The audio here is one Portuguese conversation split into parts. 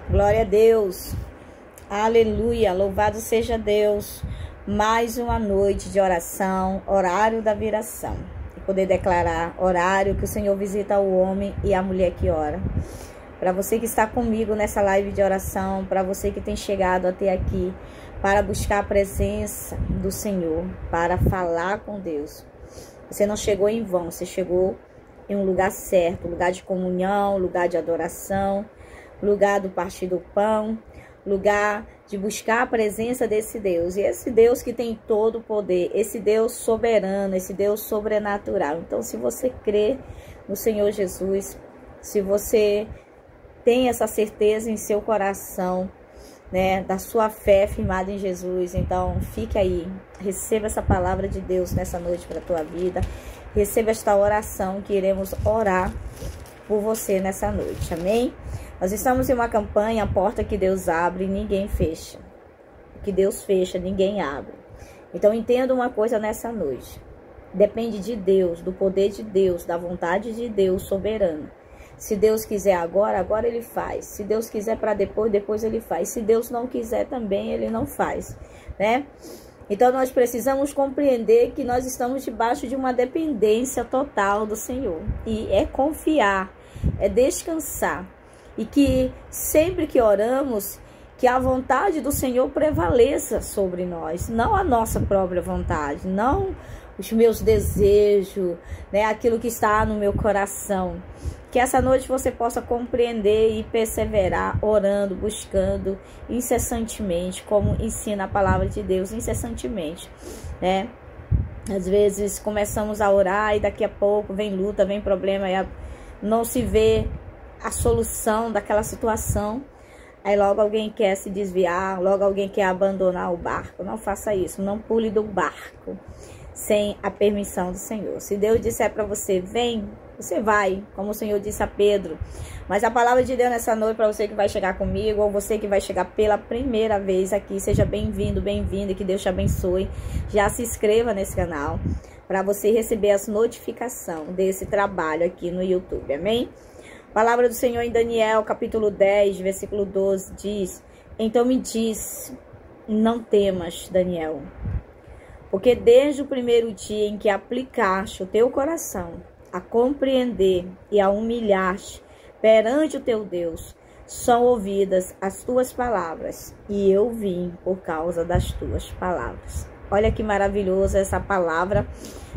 Glória a Deus. Aleluia. Louvado seja Deus. Mais uma noite de oração, horário da viração. E poder declarar horário que o Senhor visita o homem e a mulher que ora. Para você que está comigo nessa live de oração, para você que tem chegado até aqui para buscar a presença do Senhor, para falar com Deus. Você não chegou em vão, você chegou em um lugar certo, lugar de comunhão, lugar de adoração, lugar do partir do pão, lugar de buscar a presença desse Deus. E esse Deus que tem todo o poder, esse Deus soberano, esse Deus sobrenatural. Então, se você crê no Senhor Jesus, se você tem essa certeza em seu coração, né, da sua fé firmada em Jesus, então fique aí, receba essa palavra de Deus nessa noite para a tua vida, receba esta oração que iremos orar por você nessa noite, amém? Nós estamos em uma campanha, a porta que Deus abre, ninguém fecha, o que Deus fecha, ninguém abre. Então entenda uma coisa nessa noite, depende de Deus, do poder de Deus, da vontade de Deus soberana. Se Deus quiser agora, agora Ele faz. Se Deus quiser para depois, depois Ele faz. Se Deus não quiser também, Ele não faz, né? Então nós precisamos compreender que nós estamos debaixo de uma dependência total do Senhor. E é confiar, é descansar. E que sempre que oramos, que a vontade do Senhor prevaleça sobre nós. Não a nossa própria vontade, não os meus desejos, né? Aquilo que está no meu coração. Que essa noite você possa compreender e perseverar, orando, buscando incessantemente, como ensina a palavra de Deus, incessantemente, né? Às vezes começamos a orar e daqui a pouco vem luta, vem problema, e não se vê a solução daquela situação. Aí logo alguém quer se desviar, logo alguém quer abandonar o barco. Não faça isso, não pule do barco sem a permissão do Senhor. Se Deus disser para você, vem, você vai, como o Senhor disse a Pedro. Mas a palavra de Deus nessa noite, para você que vai chegar comigo, ou você que vai chegar pela primeira vez aqui, seja bem-vindo, bem-vinda, que Deus te abençoe. Já se inscreva nesse canal, para você receber as notificações desse trabalho aqui no YouTube, amém? A palavra do Senhor em Daniel, capítulo 10, versículo 12, diz: então me diz, não temas, Daniel, porque desde o primeiro dia em que aplicaste o teu coração a compreender e a humilhar-te perante o teu Deus, são ouvidas as tuas palavras, e eu vim por causa das tuas palavras. Olha que maravilhosa essa palavra,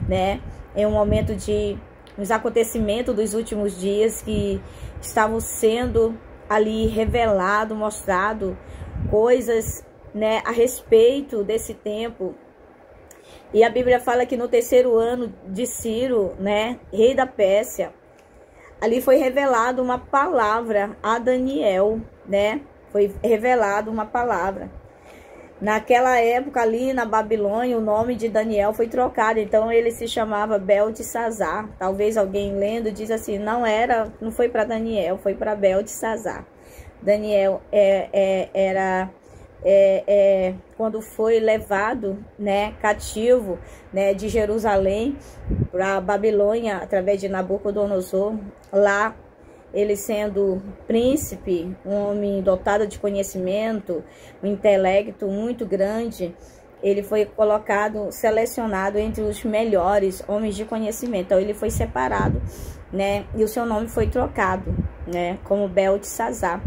né? Em um momento de os acontecimentos dos últimos dias que estavam sendo ali revelado, mostrado coisas, né, a respeito desse tempo. E a Bíblia fala que no terceiro ano de Ciro, né, rei da Pérsia, ali foi revelado uma palavra a Daniel, né? Foi revelado uma palavra. Naquela época ali na Babilônia, o nome de Daniel foi trocado, então ele se chamava Beltesazar. Talvez alguém lendo diz assim, não foi para Daniel, foi para Beltesazar. Daniel quando foi levado, né, cativo, né, de Jerusalém para Babilônia através de Nabucodonosor, lá ele sendo príncipe, um homem dotado de conhecimento, um intelecto muito grande, ele foi colocado, selecionado entre os melhores homens de conhecimento. Então ele foi separado, né, e o seu nome foi trocado, né, como Beltesazar.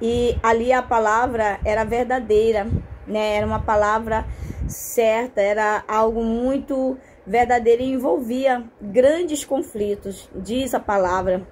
E ali a palavra era verdadeira, né? Era uma palavra certa, era algo muito verdadeiro e envolvia grandes conflitos, diz a palavra.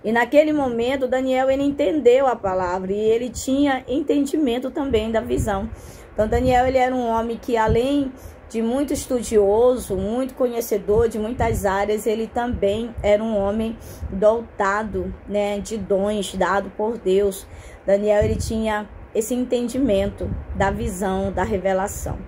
E naquele momento Daniel, ele entendeu a palavra e ele tinha entendimento também da visão. Então Daniel, ele era um homem que, além de muito estudioso, muito conhecedor de muitas áreas, ele também era um homem dotado, né, de dons dado por Deus. Daniel, ele tinha esse entendimento da visão, da revelação.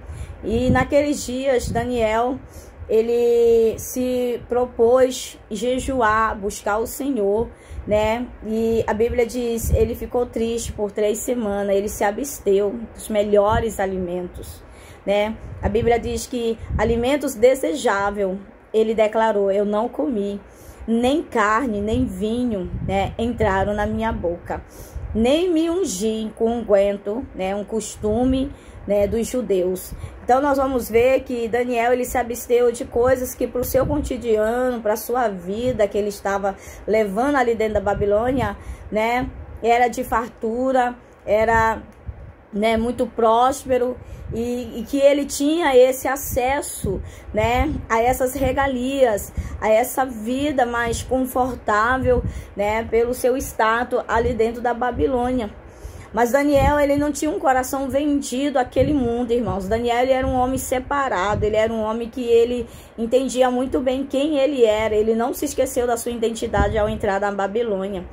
E naqueles dias, Daniel, ele se propôs jejuar, buscar o Senhor, né? E a Bíblia diz, ele ficou triste por 3 semanas, ele se absteu dos melhores alimentos, né? A Bíblia diz que alimentos desejáveis, ele declarou, eu não comi, nem carne, nem vinho, né, entraram na minha boca. nem me ungir com unguento, né, um costume, né, dos judeus. Então nós vamos ver que Daniel, ele se absteu de coisas que para o seu cotidiano, para a sua vida que ele estava levando ali dentro da Babilônia, né, era de fartura, era, né, muito próspero, e que ele tinha esse acesso, né, a essas regalias, a essa vida mais confortável, né, pelo seu status ali dentro da Babilônia. Mas Daniel, ele não tinha um coração vendido àquele mundo, irmãos. Daniel, ele era um homem separado, ele era um homem que ele entendia muito bem quem ele era. Ele não se esqueceu da sua identidade ao entrar na Babilônia.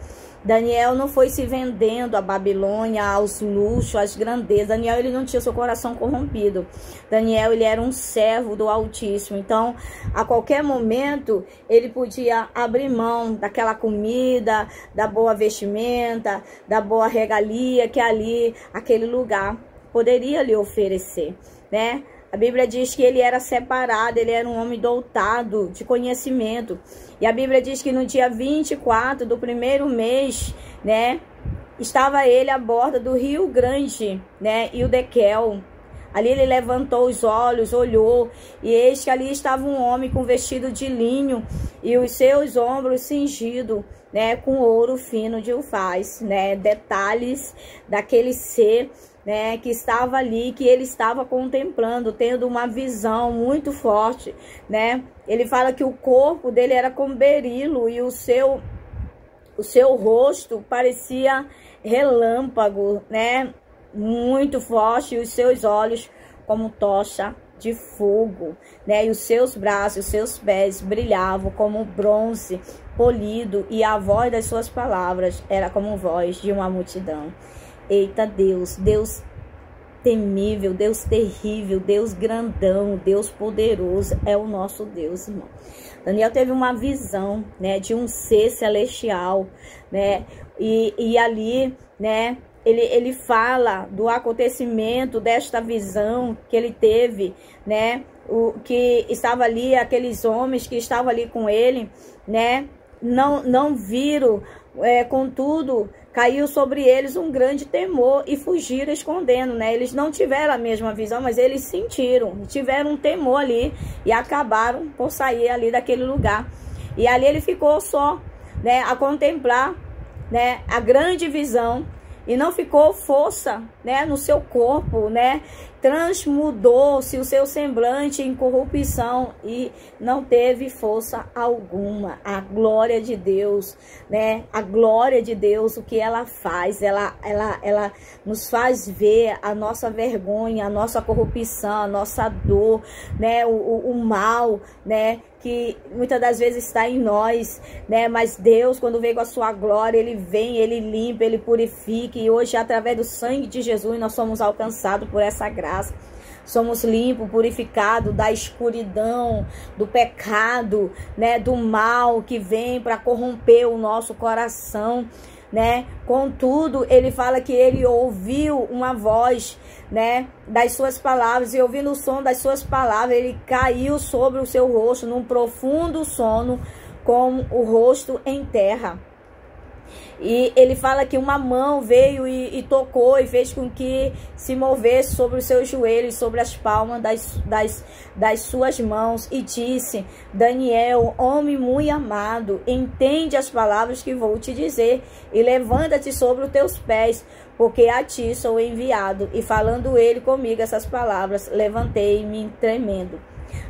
Daniel não foi se vendendo à Babilônia, aos luxos, às grandezas. Daniel, ele não tinha seu coração corrompido. Daniel, ele era um servo do Altíssimo. Então, a qualquer momento, ele podia abrir mão daquela comida, da boa vestimenta, da boa regalia que ali, aquele lugar, poderia lhe oferecer, né? A Bíblia diz que ele era separado, ele era um homem dotado de conhecimento. E a Bíblia diz que no dia 24 do primeiro mês, né, estava ele à borda do Rio Grande, né, Ildequel. Ali ele levantou os olhos, olhou, e eis que ali estava um homem com vestido de linho e os seus ombros cingidos, né, com ouro fino de Ufaz, né, detalhes daquele ser, né, que estava ali, que ele estava contemplando, tendo uma visão muito forte, né? Ele fala que o corpo dele era como berilo e o seu rosto parecia relâmpago, né? Muito forte, e os seus olhos como tocha de fogo, né? E os seus braços, os seus pés brilhavam como bronze polido, e a voz das suas palavras era como voz de uma multidão. Eita Deus, Deus temível, Deus terrível, Deus grandão, Deus poderoso, é o nosso Deus, irmão. Daniel teve uma visão, né, de um ser celestial, né, e ali, né, ele fala do acontecimento desta visão que ele teve, né, o que estava ali, aqueles homens que estavam ali com ele, né, não viram, contudo, caiu sobre eles um grande temor e fugiram escondendo, né? Eles não tiveram a mesma visão, mas eles sentiram, tiveram um temor ali e acabaram por sair ali daquele lugar. E ali ele ficou só, né, a contemplar, né, a grande visão, e não ficou força, né, no seu corpo, né? Transmudou-se o seu semblante em corrupção e não teve força alguma. A glória de Deus, né? A glória de Deus, o que ela faz, ela nos faz ver a nossa vergonha, a nossa corrupção, a nossa dor, né? O mal, né? Que muitas das vezes está em nós, né? Mas Deus, quando vem com a sua glória, ele vem, ele limpa, ele purifica. E hoje, através do sangue de Jesus, nós somos alcançados por essa graça. Somos limpos, purificados da escuridão, do pecado, né? Do mal que vem para corromper o nosso coração, né? Contudo, ele fala que ele ouviu uma voz, né, das suas palavras, e ouvindo o som das suas palavras, ele caiu sobre o seu rosto num profundo sono, com o rosto em terra. E ele fala que uma mão veio e tocou e fez com que se movesse sobre os seus joelhos, sobre as palmas das suas mãos, e disse: Daniel, homem muito amado, entende as palavras que vou te dizer e levanta-te sobre os teus pés, porque a ti sou enviado. E falando ele comigo essas palavras, levantei-me tremendo.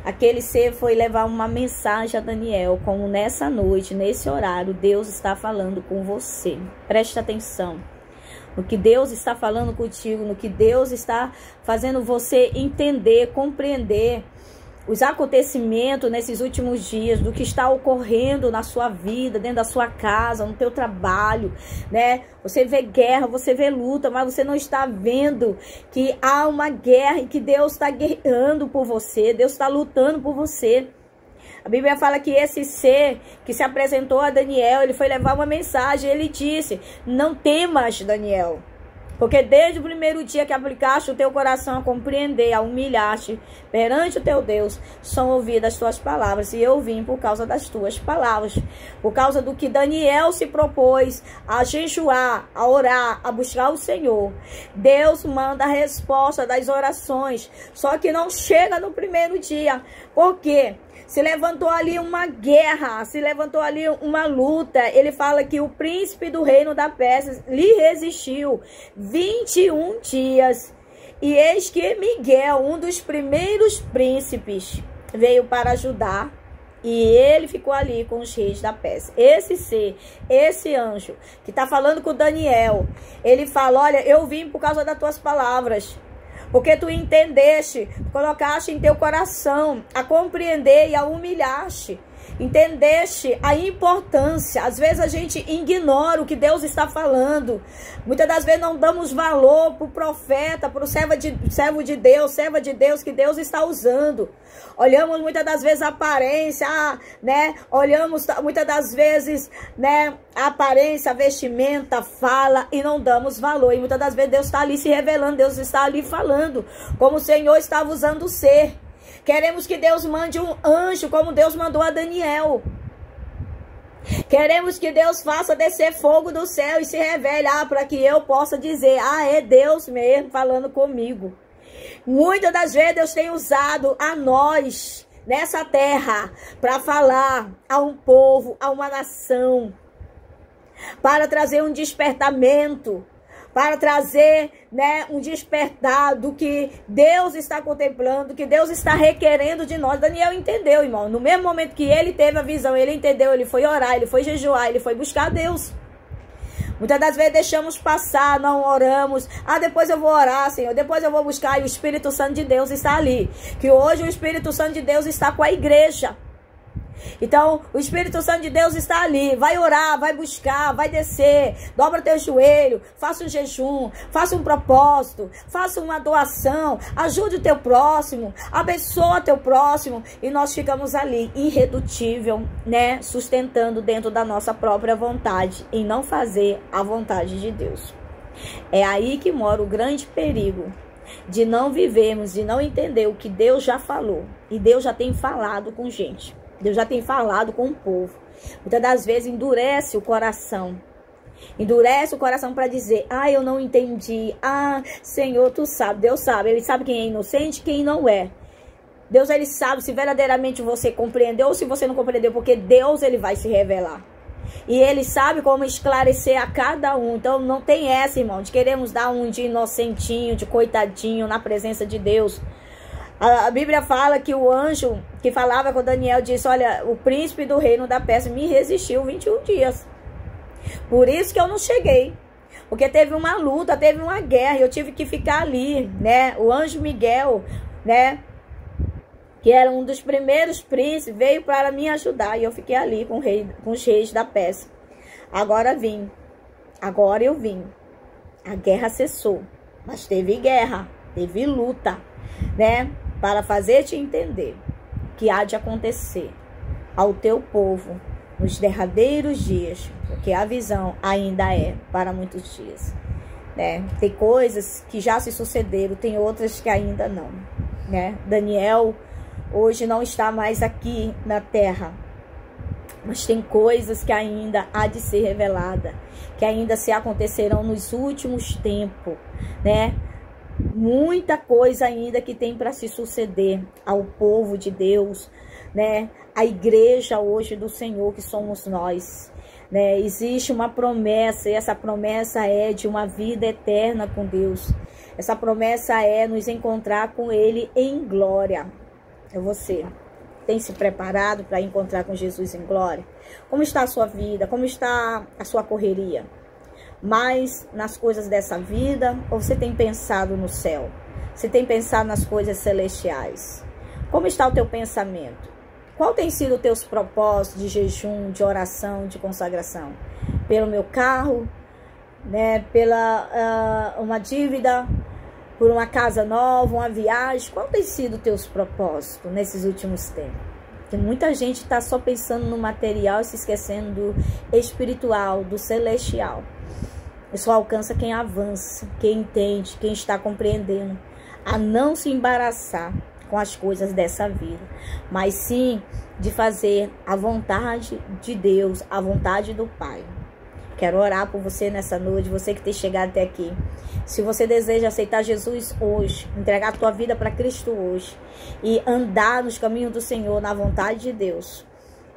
Aquele ser foi levar uma mensagem a Daniel, como nessa noite, nesse horário, Deus está falando com você. Preste atenção no que Deus está falando contigo, no que Deus está fazendo você entender, compreender os acontecimentos nesses últimos dias, do que está ocorrendo na sua vida, dentro da sua casa, no teu trabalho, né? Você vê guerra, você vê luta, mas você não está vendo que há uma guerra e que Deus está guerreando por você, Deus está lutando por você. A Bíblia fala que esse ser que se apresentou a Daniel, ele foi levar uma mensagem, ele disse: não temas, Daniel. Porque desde o primeiro dia que aplicaste o teu coração a compreender, a humilhar-te perante o teu Deus, são ouvidas as tuas palavras. E eu vim por causa das tuas palavras. Por causa do que Daniel se propôs a jejuar, a orar, a buscar o Senhor. Deus manda a resposta das orações. Só que não chega no primeiro dia. Por quê? Se levantou ali uma guerra, se levantou ali uma luta. Ele fala que o príncipe do reino da Pérsia lhe resistiu 21 dias. E eis que Miguel, um dos primeiros príncipes, veio para ajudar. E ele ficou ali com os reis da Pérsia. Esse ser, esse anjo que está falando com Daniel, ele fala, olha, eu vim por causa das tuas palavras. Porque tu entendeste, colocaste em teu coração a compreender e a humilhaste. Entendeste a importância. Às vezes a gente ignora o que Deus está falando. Muitas das vezes não damos valor para o profeta, para o servo de Deus, serva de Deus que Deus está usando. Olhamos muitas das vezes a aparência, né? Olhamos muitas das vezes, né, a aparência, a vestimenta, fala e não damos valor. E muitas das vezes Deus está ali se revelando, Deus está ali falando, como o Senhor estava usando o ser. Queremos que Deus mande um anjo, como Deus mandou a Daniel. Queremos que Deus faça descer fogo do céu e se revele, para que eu possa dizer, é Deus mesmo falando comigo. Muitas das vezes Deus tem usado a nós, nessa terra, para falar a um povo, a uma nação, para trazer um despertamento, para trazer, né, um despertar do que Deus está contemplando, do que Deus está requerendo de nós. Daniel entendeu, irmão. No mesmo momento que ele teve a visão, ele entendeu, ele foi orar, ele foi jejuar, ele foi buscar Deus. Muitas das vezes deixamos passar, não oramos. Depois eu vou orar, Senhor, depois eu vou buscar. E o Espírito Santo de Deus está ali. Que hoje o Espírito Santo de Deus está com a igreja. Então, o Espírito Santo de Deus está ali. Vai orar, vai buscar, vai descer. Dobra teu joelho, faça um jejum, faça um propósito, faça uma doação, ajude o teu próximo, abençoa teu próximo. E nós ficamos ali, irredutível, né? Sustentando dentro da nossa própria vontade, em não fazer a vontade de Deus. É aí que mora o grande perigo de não vivermos, de não entender o que Deus já falou. E Deus já tem falado com gente. Deus já tem falado com o povo. Muitas das vezes endurece o coração. Endurece o coração para dizer, eu não entendi. Senhor, tu sabe. Deus sabe. Ele sabe quem é inocente e quem não é. Deus, ele sabe se verdadeiramente você compreendeu ou se você não compreendeu. Porque Deus, ele vai se revelar. E ele sabe como esclarecer a cada um. Então não tem essa, irmão, de queremos dar um de inocentinho, de coitadinho na presença de Deus. A Bíblia fala que o anjo que falava com Daniel disse, olha, o príncipe do reino da Pérsia me resistiu 21 dias. Por isso que eu não cheguei. Porque teve uma luta, teve uma guerra, e eu tive que ficar ali, né? O anjo Miguel, né, que era um dos primeiros príncipes, veio para me ajudar. E eu fiquei ali com os reis da Pérsia. Agora eu vim. A guerra cessou. Mas teve guerra, teve luta, né? Para fazer-te entender que há de acontecer ao teu povo nos derradeiros dias, porque a visão ainda é para muitos dias, né? Tem coisas que já se sucederam, tem outras que ainda não, né? Daniel hoje não está mais aqui na terra, mas tem coisas que ainda há de ser revelada, que ainda se acontecerão nos últimos tempos, né? Muita coisa ainda que tem para se suceder ao povo de Deus, né? A igreja hoje do Senhor que somos nós, né? Existe uma promessa, e essa promessa é de uma vida eterna com Deus. Essa promessa é nos encontrar com Ele em glória. Você tem se preparado para encontrar com Jesus em glória? Como está a sua vida? Como está a sua correria? Mais nas coisas dessa vida, ou você tem pensado no céu? Você tem pensado nas coisas celestiais? Como está o teu pensamento? Qual tem sido os teus propósitos de jejum, de oração, de consagração? Pelo meu carro, né? Pela uma dívida, por uma casa nova, uma viagem? Qual tem sido os teus propósitos nesses últimos tempos? Porque muita gente está só pensando no material e se esquecendo do espiritual, do celestial. só alcança quem avança, quem entende, quem está compreendendo, a não se embaraçar com as coisas dessa vida, mas sim de fazer a vontade de Deus, a vontade do Pai. Quero orar por você nessa noite, você que tem chegado até aqui. Se você deseja aceitar Jesus hoje, entregar a tua vida para Cristo hoje e andar nos caminhos do Senhor, na vontade de Deus,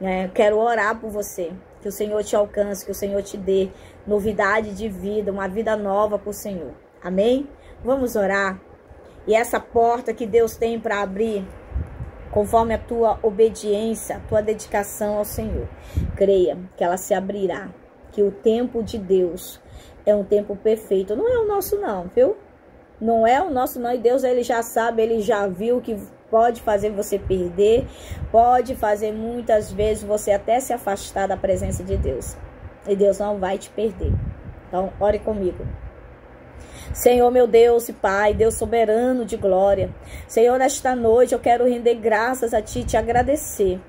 né? Quero orar por você, que o Senhor te alcance, que o Senhor te dê novidade de vida, uma vida nova com o Senhor. Amém? Vamos orar. E essa porta que Deus tem para abrir, conforme a tua obediência, a tua dedicação ao Senhor, creia que ela se abrirá. Que o tempo de Deus é um tempo perfeito. Não é o nosso não, viu? Não é o nosso não. E Deus, ele já sabe, ele já viu que pode fazer você perder. Pode fazer muitas vezes você até se afastar da presença de Deus. E Deus não vai te perder. Então, ore comigo. Senhor, meu Deus e Pai, Deus soberano de glória. Senhor, nesta noite eu quero render graças a Ti e te agradecer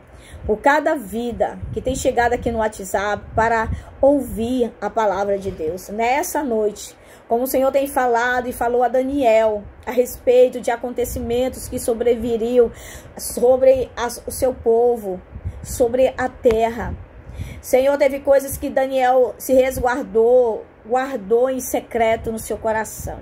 por cada vida que tem chegado aqui no WhatsApp para ouvir a palavra de Deus. Nessa noite, como o Senhor tem falado e falou a Daniel a respeito de acontecimentos que sobreviriam sobre o seu povo, sobre a terra. Senhor, teve coisas que Daniel se resguardou, guardou em secreto no seu coração.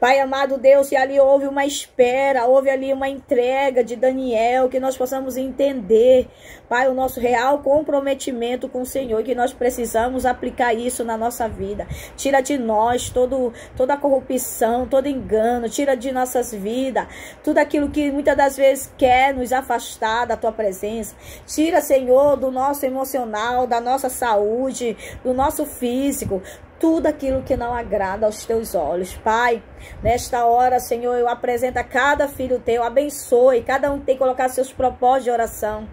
Pai amado Deus, e ali houve uma espera, houve ali uma entrega de Daniel, que nós possamos entender, Pai, o nosso real comprometimento com o Senhor, que nós precisamos aplicar isso na nossa vida. Tira de nós toda a corrupção, todo engano, tira de nossas vidas tudo aquilo que muitas das vezes quer nos afastar da Tua presença. Tira, Senhor, do nosso emocional, da nossa saúde, do nosso físico, tudo aquilo que não agrada aos Teus olhos. Pai, nesta hora, Senhor, eu apresento a cada filho Teu, abençoe, cada um que tem colocado seus propósitos de oração.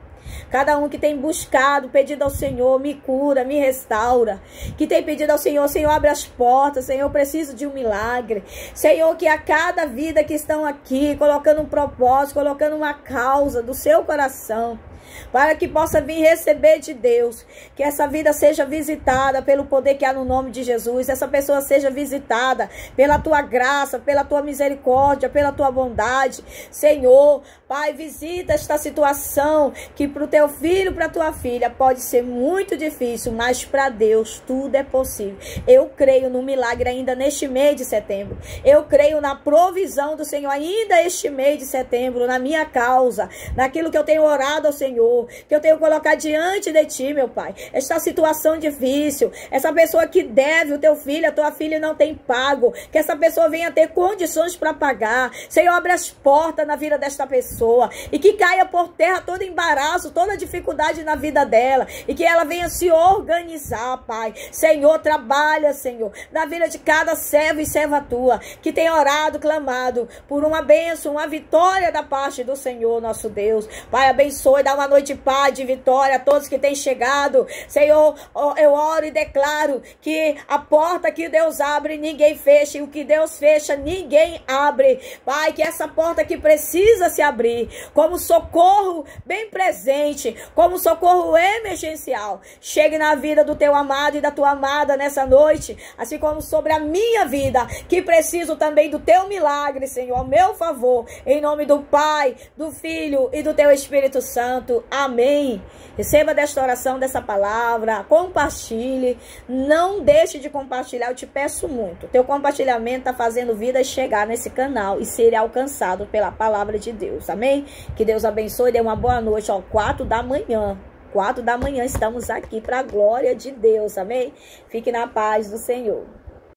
Cada um que tem buscado, pedido ao Senhor, me cura, me restaura. Que tem pedido ao Senhor, Senhor, abre as portas, Senhor, eu preciso de um milagre. Senhor, que a cada vida que estão aqui, colocando um propósito, colocando uma causa do seu coração, para que possa vir receber de Deus, que essa vida seja visitada pelo poder que há no nome de Jesus, essa pessoa seja visitada pela Tua graça, pela Tua misericórdia, pela Tua bondade. Senhor, Pai, visita esta situação que para o Teu filho, para a Tua filha, pode ser muito difícil, mas para Deus tudo é possível. Eu creio no milagre ainda neste mês de setembro. Eu creio na provisão do Senhor ainda este mês de setembro, na minha causa, naquilo que eu tenho orado ao Senhor, que eu tenho colocado diante de Ti, meu Pai. Esta situação difícil, essa pessoa que deve, o Teu filho, a Tua filha não tem pago, que essa pessoa venha ter condições para pagar. Senhor, abre as portas na vida desta pessoa e que caia por terra todo embaraço, toda dificuldade na vida dela e que ela venha se organizar, Pai. Senhor, trabalha, Senhor, na vida de cada servo e serva Tua que tem orado, clamado por uma bênção, uma vitória da parte do Senhor, nosso Deus. Pai, abençoe, dá uma noite de paz, de vitória a todos que têm chegado. Senhor, eu oro e declaro que a porta que Deus abre, ninguém fecha, e o que Deus fecha, ninguém abre. Pai, que essa porta que precisa se abrir, como socorro bem presente, como socorro emergencial, chegue na vida do Teu amado e da Tua amada nessa noite, assim como sobre a minha vida, que preciso também do Teu milagre, Senhor, ao meu favor, em nome do Pai, do Filho e do Teu Espírito Santo. Amém. Receba desta oração, dessa palavra, compartilhe, não deixe de compartilhar, eu te peço muito. Teu compartilhamento está fazendo vidas chegar nesse canal e ser alcançado pela palavra de Deus. Amém? Que Deus abençoe, dê uma boa noite, ó, 4 da manhã. 4 da manhã estamos aqui para a glória de Deus, amém? Fique na paz do Senhor.